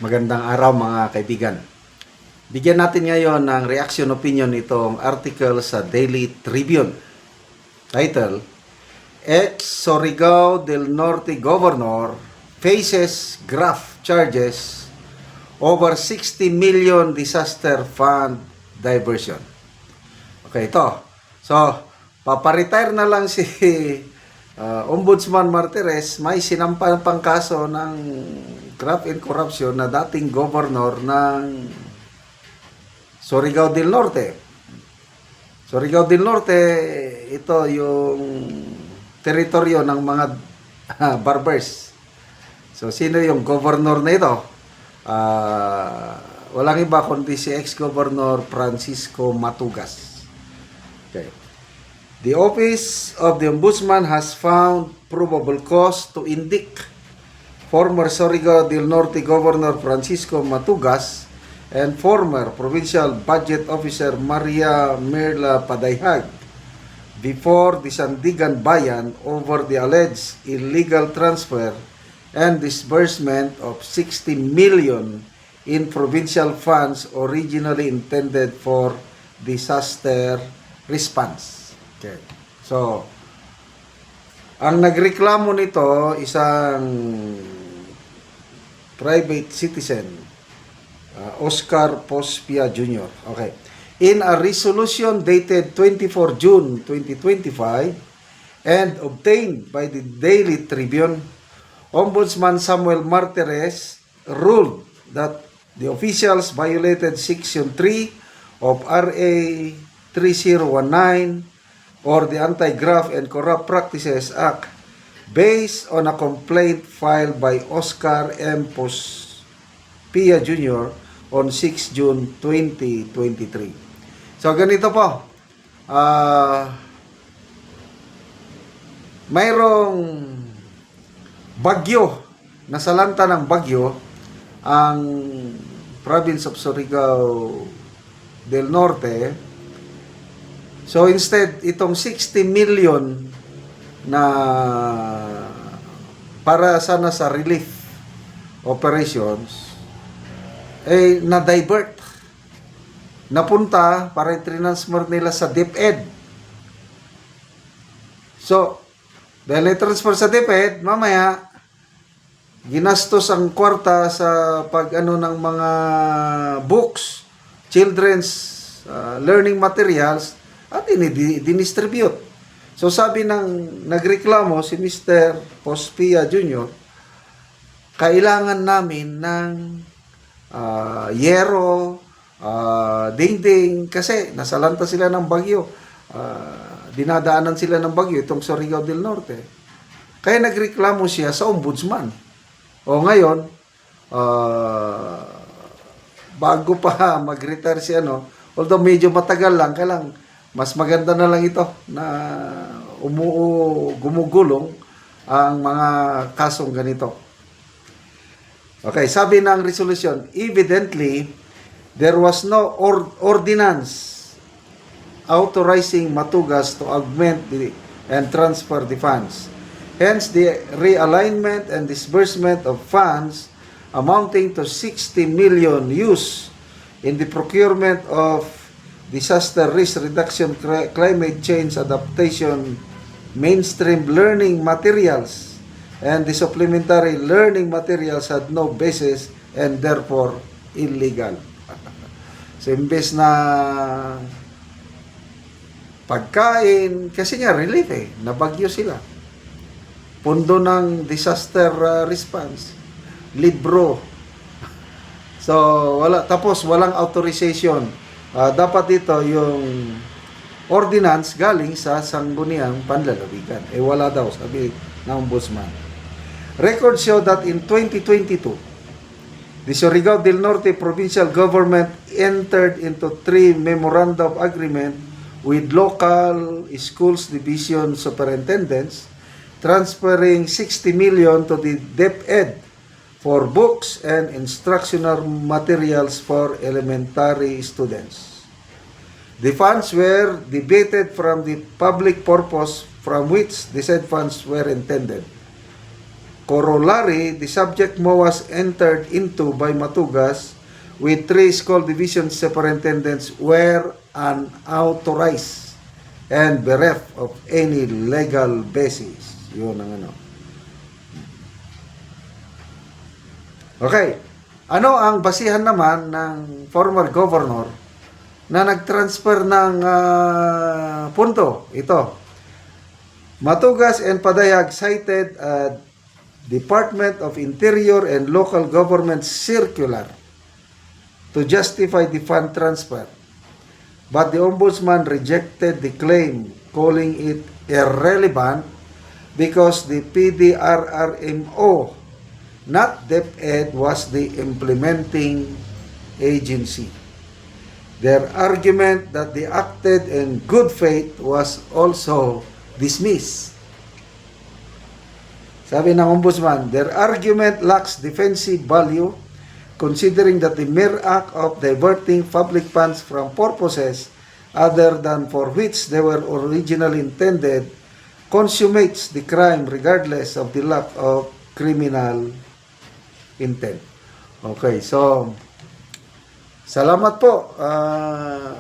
Magandang araw mga kaibigan. Bigyan natin ngayon ng reaction opinion itong article sa Daily Tribune. Title, Ex-Surigao del Norte Governor faces graft charges over 60 million disaster fund diversion. Okay, ito. So, paparetire na lang si Ombudsman Martires, may sinampal pang kaso ng graft and corruption na dating governor ng Surigao del Norte. Surigao del Norte, ito yung teritoryo ng mga barbers. So, sino yung governor na ito? Walang iba kundi si ex-governor Francisco Matugas. Okay. The Office of the Ombudsman has found probable cause to indict former Surigao del Norte Governor Francisco Matugas and former Provincial Budget Officer Maria Mirla Padayhag before the Sandigan Bayan over the alleged illegal transfer and disbursement of 60 million in provincial funds originally intended for disaster response. Okay. So, ang nagreklamo nito isang private citizen, Oscar Pospia Jr. Okay. In a resolution dated 24 June 2025 and obtained by the Daily Tribune, Ombudsman Samuel Martires ruled that the officials violated Section 3 of RA 3019 or the Anti-Graft and Corrupt Practices Act based on a complaint filed by Oscar M. Pospia Jr. on 6 June 2023. So, ganito po. Mayroong bagyo, nasalanta ng bagyo ang province of Surigao del Norte. So instead, itong 60 million na para sana sa relief operations na-divert. Napunta para i-transfer nila sa DepEd. So, dahil i-transfer sa DepEd, mamaya ginastos ang kwarta sa pag-ano ng mga books, children's learning materials, at dinistribute. So sabi ng nagreklamo si Mr. Pospia Jr., kailangan namin ng yero, dingding, kasi nasalanta sila ng bagyo. Dinadaanan sila ng bagyo, itong Surigao del Norte. Kaya nagreklamo siya sa ombudsman. O ngayon, bago pa mag-retire si although medyo matagal lang, kailang mas maganda na lang ito na gumugulong ang mga kasong ganito. Okay, sabi ng resolution, evidently, there was no ordinance authorizing Matugas to augment and transfer the funds. Hence, the realignment and disbursement of funds amounting to 60 million used in the procurement of disaster risk reduction, climate change adaptation, mainstream learning materials, and the supplementary learning materials had no basis and therefore illegal. So, imbes na pagkain, kasi nga relief nabagyo sila. Pundo ng disaster response, libro. So, tapos walang authorization. Dapat ito yung ordinance galing sa Sangguniang Panlalawigan. Wala daw, sabi ng ombudsman. Records show that in 2022, the Surigao del Norte Provincial Government entered into 3 memorandum of agreement with local schools division superintendents, transferring 60 million to the DepEd for books and instructional materials for elementary students. The funds were debated from the public purpose from which the said funds were intended. corollary, the subject mo was entered into by Matugas with 3 school division superintendents were unauthorized and bereft of any legal basis. Yun ang ano. Okay. Ano ang basihan naman ng former governor na nag-transfer ng punto? Ito. Matugas and Padayag cited Department of Interior and Local Government Circular to justify the fund transfer. But the Ombudsman rejected the claim, calling it irrelevant because the PDRRMO, not DepEd, was the implementing agency. Their argument that they acted in good faith was also dismissed. Sabi ng Ombudsman, their argument lacks defensive value considering that the mere act of diverting public funds from purposes other than for which they were originally intended consummates the crime regardless of the lack of criminal intent. Okay, so salamat po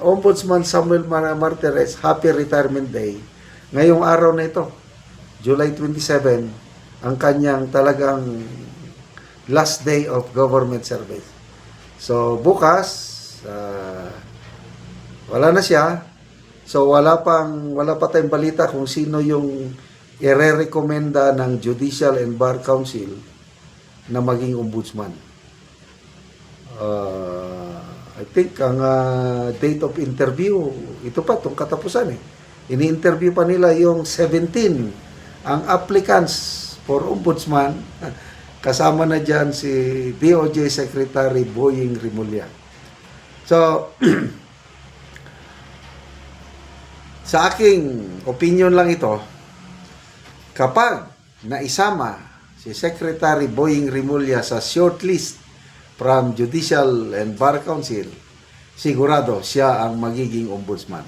Ombudsman Samuel Martires. Happy Retirement Day. Ngayong araw na ito, July 27, ang kanyang talagang last day of government service. So bukas wala na siya. So wala pa tayong balita kung sino yung ire-recommenda ng Judicial and Bar Council na maging ombudsman. I think ang date of interview, ito pa, itong katapusan eh. Ini-interview pa nila yung 17 ang applicants for ombudsman. Kasama na dyan si DOJ Secretary Boying Rimulya. So, sa aking opinion lang ito, kapag naisama si Secretary Boying Rimulya sa shortlist from Judicial and Bar Council, sigurado siya ang magiging ombudsman.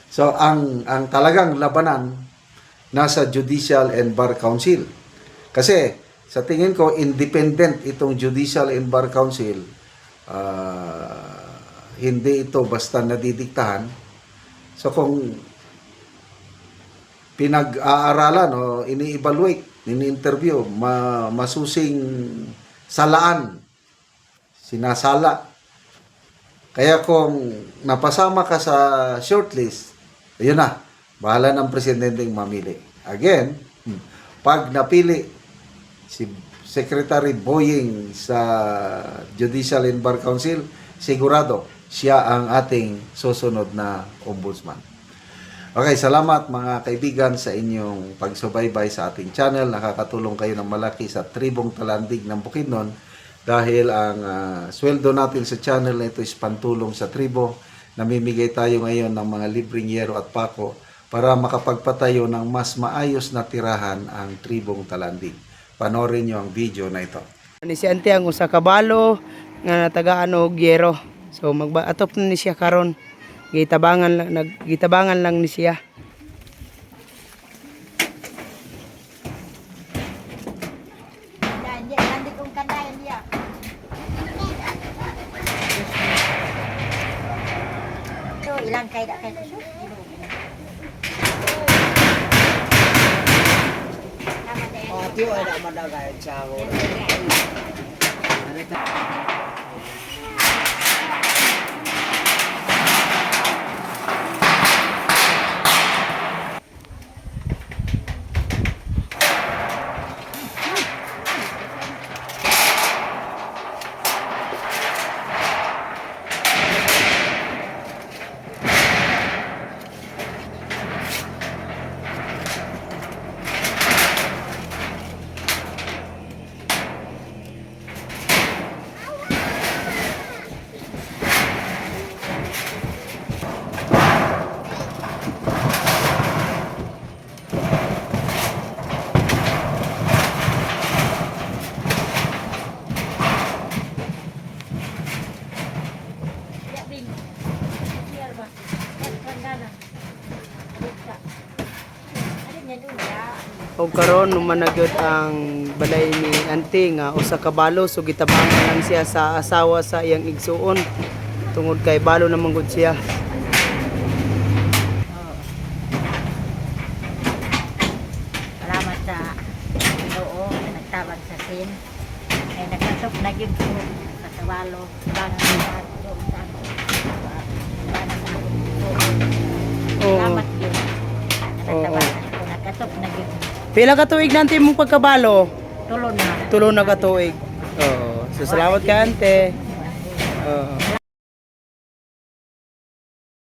So, ang talagang labanan nasa Judicial and Bar Council. Kasi, sa tingin ko, independent itong Judicial and Bar Council. Hindi ito basta nadidiktahan. So, kung pinag-aaralan o ini-evaluate, ini-interview, masusing salaan, sinasala. Kaya kung napasama ka sa shortlist, ayun na, bahala ng presidenteng mamili. Again, pag napili si Secretary Boying sa Judicial and Bar Council, sigurado siya ang ating susunod na ombudsman. Okay, salamat mga kaibigan sa inyong pagsubaybay sa ating channel. Nakakatulong kayo ng malaki sa Tribong Talandig ng Bukidnon dahil ang sweldo natin sa channel na ito is pantulong sa tribo. Namimigay tayo ngayon ng mga libreng yero at pako para makapagpatayo ng mas maayos na tirahan ang Tribong Talandig. Panoorin nyo ang video na ito. Ni si ante ang usa ka balo nga natagaan og yero. So magbaatop na ni siya karon. Gitabangan lang ni siya. Ilang kay dak kay kusyo. Oh, tiyo ay da madagay sa O karon numanagyod ang balay ni Auntie nga usa ka balo so gitabangan lang siya sa asawa sa iyang igsuon tungod kay balo naman gud siya. Salamat sa Ginoo na nagtawag sa sin. Ay nagkasok na gyud ko sa kabalo. Bangan sa Ginoo sa bangan sa Ginoo. Salamat gyud. Nagtawag ko nagkasok na gyud. Pila ka tuig na Auntie mong pagkabalo? Tulo na. Tulo na ka tuig. Oo. So salamat ka Auntie. Oo.